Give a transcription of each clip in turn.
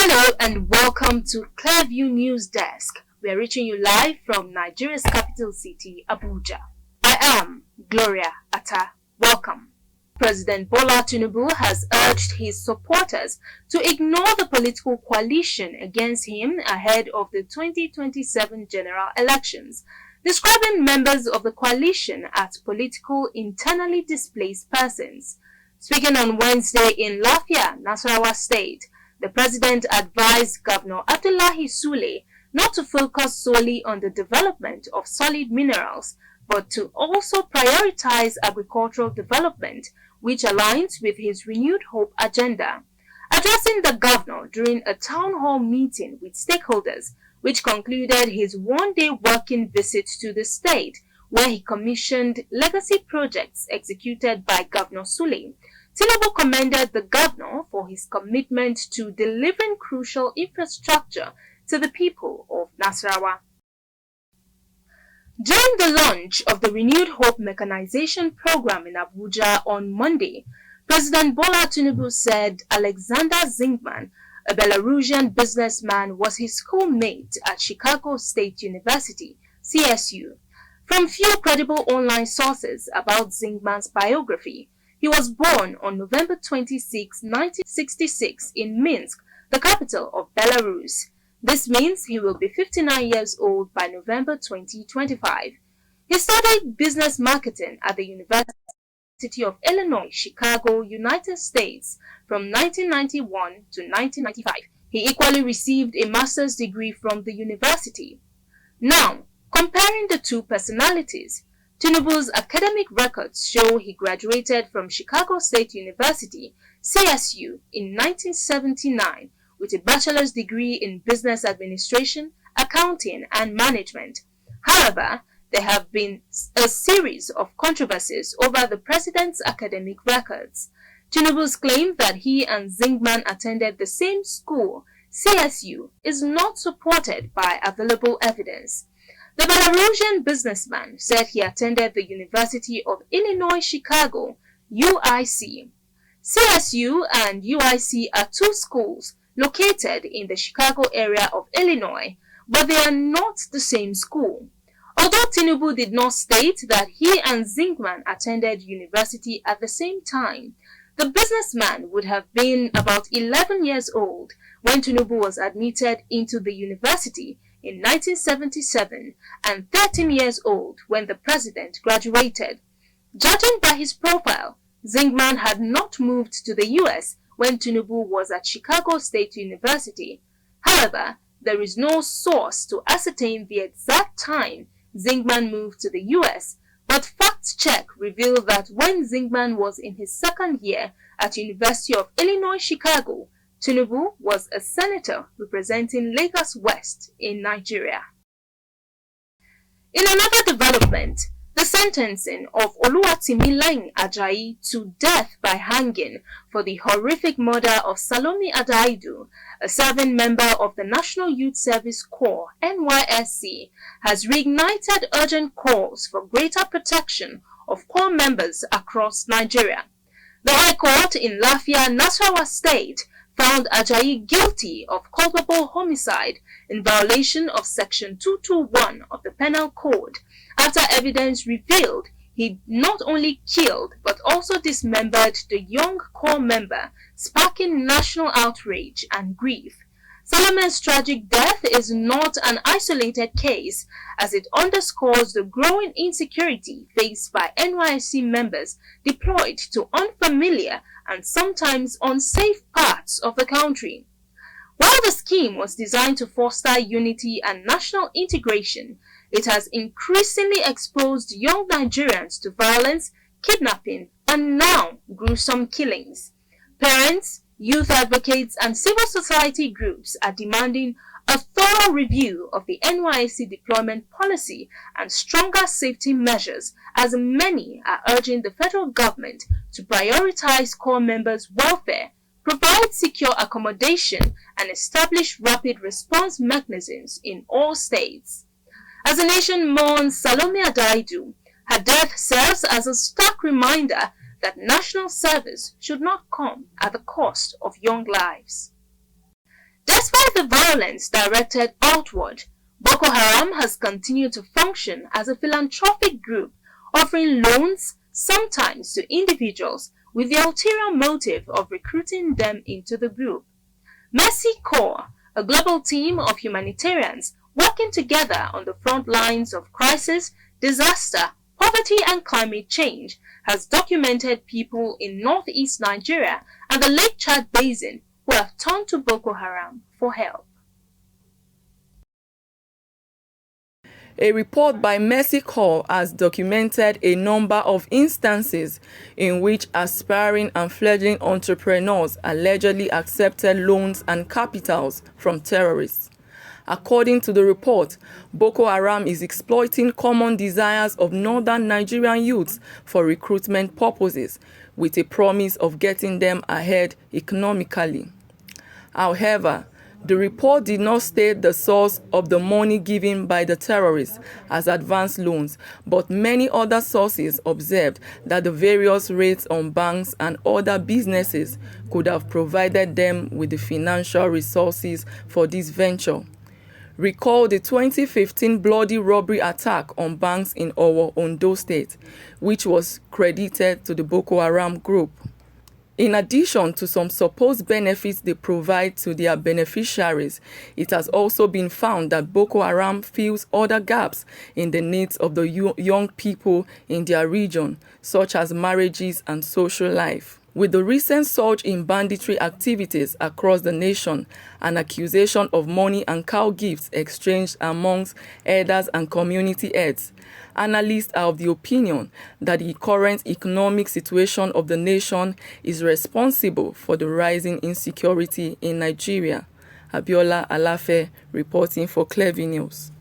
Hello and welcome to Clearview News Desk. We are reaching you live from Nigeria's capital city, Abuja. I am Gloria Atta. Welcome. President Bola Tinubu has urged his supporters to ignore the political coalition against him ahead of the 2027 general elections, describing members of the coalition as political internally displaced persons. Speaking on Wednesday in Lafia, Nasarawa State, the president advised Governor Abdullahi Sule not to focus solely on the development of solid minerals, but to also prioritize agricultural development, which aligns with his renewed hope agenda. Addressing the governor during a town hall meeting with stakeholders, which concluded his one-day working visit to the state, where he commissioned legacy projects executed by Governor Sule, Tinubu commended the governor for his commitment to delivering crucial infrastructure to the people of Nasarawa. During the launch of the Renewed Hope Mechanization Program in Abuja on Monday, President Bola Tinubu said Alexander Zingman, a Belarusian businessman, was his schoolmate at Chicago State University, CSU. From few credible online sources about Zingman's biography, he was born on November 26, 1966 in Minsk, the capital of Belarus. This means he will be 59 years old by November 2025. He studied business marketing at the University of Illinois, Chicago, United States from 1991 to 1995. He equally received a master's degree from the university. Now, comparing the two personalities, Tinubu's academic records show he graduated from Chicago State University, CSU, in 1979 with a bachelor's degree in business administration, accounting, and management. However, there have been a series of controversies over the president's academic records. Tinubu's claim that he and Zingman attended the same school, CSU, is not supported by available evidence. The Belarusian businessman said he attended the University of Illinois Chicago, UIC. CSU and UIC are two schools located in the Chicago area of Illinois, but they are not the same school. Although Tinubu did not state that he and Zingman attended university at the same time, the businessman would have been about 11 years old when Tinubu was admitted into the university in 1977 and 13 years old when the president graduated. Judging by his profile, Zingman had not moved to the US when Tinubu was at Chicago State University. However, there is no source to ascertain the exact time Zingman moved to the US, but fact check revealed that when Zingman was in his second year at University of Illinois Chicago, Tinubu was a senator representing Lagos West in Nigeria. In another development, the sentencing of Oluwatimileyin Ajayi to death by hanging for the horrific murder of Salome Adaidu, a serving member of the National Youth Service Corps (NYSC), has reignited urgent calls for greater protection of corps members across Nigeria. The High Court in Lafia, Nasarawa State, found Ajayi guilty of culpable homicide in violation of Section 221 of the Penal Code after evidence revealed he not only killed but also dismembered the young corps member, sparking national outrage and grief. Salome's tragic death is not an isolated case, as it underscores the growing insecurity faced by NYSC members deployed to unfamiliar and sometimes unsafe parts of the country. While the scheme was designed to foster unity and national integration, it has increasingly exposed young Nigerians to violence, kidnapping, and now gruesome killings. Parents, youth advocates, and civil society groups are demanding a thorough review of the NYSC deployment policy and stronger safety measures, as many are urging the federal government to prioritize corps members' welfare, provide secure accommodation, and establish rapid response mechanisms in all states. As the nation mourns Salome Adaidu, her death serves as a stark reminder that national service should not come at the cost of young lives. Despite the violence directed outward, Boko Haram has continued to function as a philanthropic group, offering loans sometimes to individuals with the ulterior motive of recruiting them into the group. Mercy Corps, a global team of humanitarians working together on the front lines of crisis, disaster, poverty and climate change, has documented people in northeast Nigeria and the Lake Chad Basin who have turned to Boko Haram for help. A report by Mercy Corps has documented a number of instances in which aspiring and fledgling entrepreneurs allegedly accepted loans and capitals from terrorists. According to the report, Boko Haram is exploiting common desires of northern Nigerian youths for recruitment purposes, with a promise of getting them ahead economically. However, the report did not state the source of the money given by the terrorists as advance loans, but many other sources observed that the various rates on banks and other businesses could have provided them with the financial resources for this venture. Recall the 2015 bloody robbery attack on banks in Owo, Ondo State, which was credited to the Boko Haram group. In addition to some supposed benefits they provide to their beneficiaries, it has also been found that Boko Haram fills other gaps in the needs of the young people in their region, such as marriages and social life. With the recent surge in banditry activities across the nation, an accusation of money and cow gifts exchanged amongst elders and community heads, analysts are of the opinion that the current economic situation of the nation is responsible for the rising insecurity in Nigeria. Abiola Alafe reporting for livenewsupdates.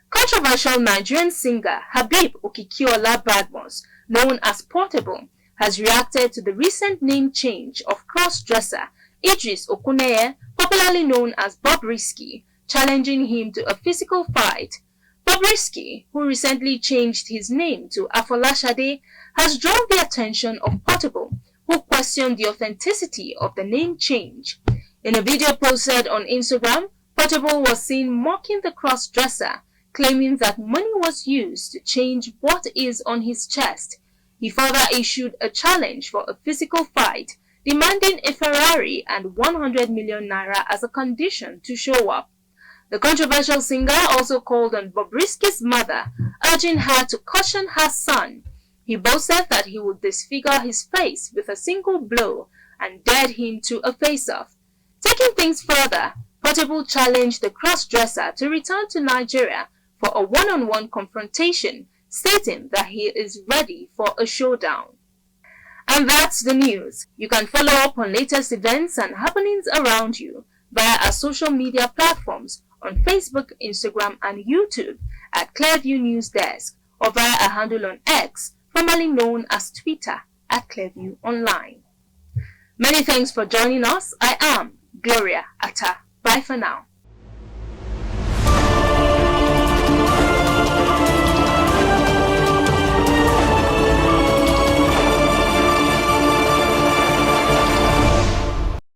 Controversial Nigerian singer Habib Okikiola Badmus, known as Portable, has reacted to the recent name change of cross-dresser Idris Okuneye, popularly known as Bobrisky, challenging him to a physical fight. Bobrisky, who recently changed his name to Afolashade, has drawn the attention of Portable, who questioned the authenticity of the name change. In a video posted on Instagram, Portable was seen mocking the cross-dresser, claiming that money was used to change what is on his chest. He further issued a challenge for a physical fight, demanding a Ferrari and 100 million naira as a condition to show up. The controversial singer also called on Bobrisky's mother, urging her to caution her son. He boasted that he would disfigure his face with a single blow and dared him to a face-off. Taking things further, Portable challenged the cross-dresser to return to Nigeria for a one-on-one confrontation, stating that he is ready for a showdown. And that's the news. You can follow up on latest events and happenings around you via our social media platforms on Facebook, Instagram, and YouTube at Clearview News Desk, or via a handle on X, formerly known as Twitter, at Clearview Online. Many thanks for joining us. I am Gloria Atta. Bye for now.